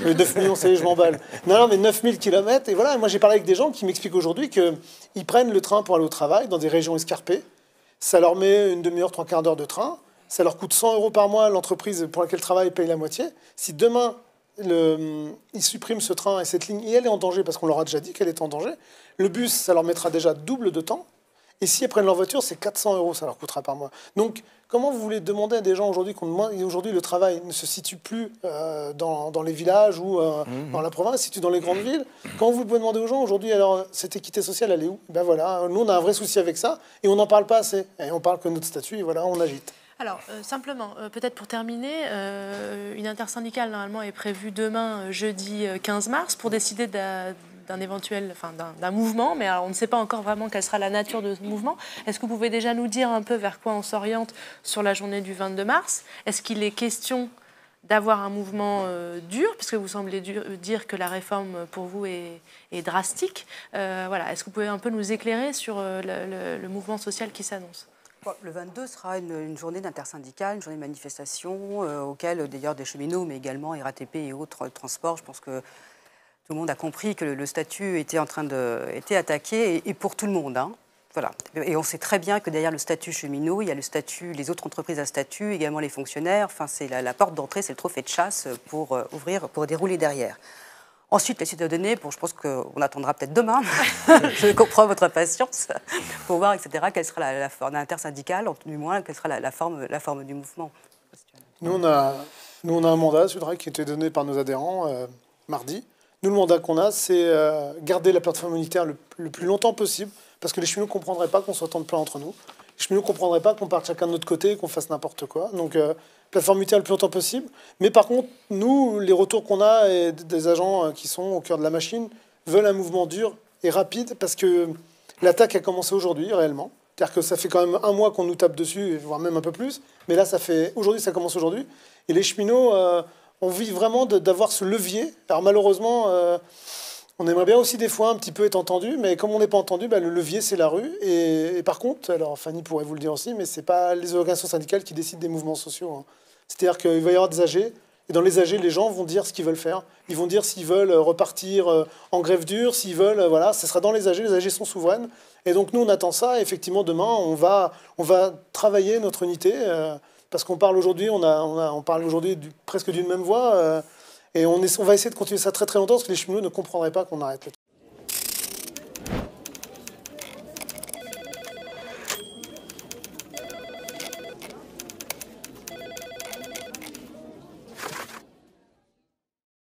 000. 9 millions, ça y est, je m'emballe. Non, mais 9 000 km. Et voilà, moi, j'ai parlé avec des gens qui m'expliquent aujourd'hui qu'ils prennent le train pour aller au travail dans des régions escarpées. Ça leur met une demi-heure, 3/4 d'heure de train. Ça leur coûte 100 € par mois. L'entreprise pour laquelle ils travaillent paye la moitié. Si demain, ils suppriment ce train et cette ligne, et elle est en danger, parce qu'on leur a déjà dit qu'elle est en danger, le bus, ça leur mettra déjà double de temps. Et si elles prennent leur voiture, c'est 400 €, ça leur coûtera par mois. Donc, comment vous voulez demander à des gens aujourd'hui aujourd'hui le travail ne se situe plus dans les villages ou dans la province, se situe dans les grandes villes? Quand vous pouvez demander aux gens aujourd'hui, alors cette équité sociale, elle est où? Ben voilà, nous on a un vrai souci avec ça et on n'en parle pas assez. Et on parle que de notre statut et voilà, on agite. Alors, simplement, peut-être pour terminer, une intersyndicale normalement est prévue demain, jeudi 15 mars, pour décider d'un mouvement, mais alors on ne sait pas encore vraiment quelle sera la nature de ce mouvement. Est-ce que vous pouvez déjà nous dire un peu vers quoi on s'oriente sur la journée du 22 mars? Est-ce qu'il est question d'avoir un mouvement dur, puisque vous semblez dire que la réforme pour vous est drastique? Voilà. Est-ce que vous pouvez un peu nous éclairer sur le mouvement social qui s'annonce? Le 22 sera une journée d'intersyndicale, une journée de manifestation, auquel d'ailleurs des cheminots, mais également RATP et autres transports, je pense que tout le monde a compris que le statut était attaqué, et pour tout le monde. Voilà. Et on sait très bien que derrière le statut cheminot, il y a les autres entreprises à statut, également les fonctionnaires. Enfin, c'est la porte d'entrée, c'est le trophée de chasse pour dérouler derrière. Ensuite, la suite de données, je pense qu'on attendra peut-être demain. Je comprends votre patience pour voir, etc., quelle sera la forme intersyndicale, du moins, quelle sera la forme du mouvement. Nous, on a un mandat, Sudra, qui a été donné par nos adhérents mardi. Nous, le mandat qu'on a, c'est garder la plateforme unitaire le plus longtemps possible, parce que les cheminots ne comprendraient pas qu'on s'entende plein entre nous. Les cheminots ne comprendraient pas qu'on parte chacun de notre côté et qu'on fasse n'importe quoi. Donc, plateforme unitaire le plus longtemps possible. Mais par contre, nous, les retours qu'on a et des agents qui sont au cœur de la machine veulent un mouvement dur et rapide, parce que l'attaque a commencé aujourd'hui, réellement. C'est-à-dire que ça fait quand même un mois qu'on nous tape dessus, voire même un peu plus. Mais là, aujourd'hui, ça commence aujourd'hui. Et les cheminots ont envie vraiment d'avoir ce levier. Alors malheureusement, on aimerait bien aussi des fois un petit peu être entendu, mais comme on n'est pas entendu, le levier, c'est la rue. Et par contre, alors Fanny pourrait vous le dire aussi, mais ce n'est pas les organisations syndicales qui décident des mouvements sociaux. Hein. C'est-à-dire qu'il va y avoir des AG, et dans les AG, les gens vont dire ce qu'ils veulent faire. Ils vont dire s'ils veulent repartir en grève dure, s'ils veulent... Voilà, ce sera dans les AG sont souveraines. Et donc nous, on attend ça. Et effectivement, demain, on va travailler notre unité, parce qu'on parle aujourd'hui, on parle aujourd'hui presque d'une même voix. Et on va essayer de continuer ça très très longtemps, parce que les cheminots ne comprendraient pas qu'on arrête.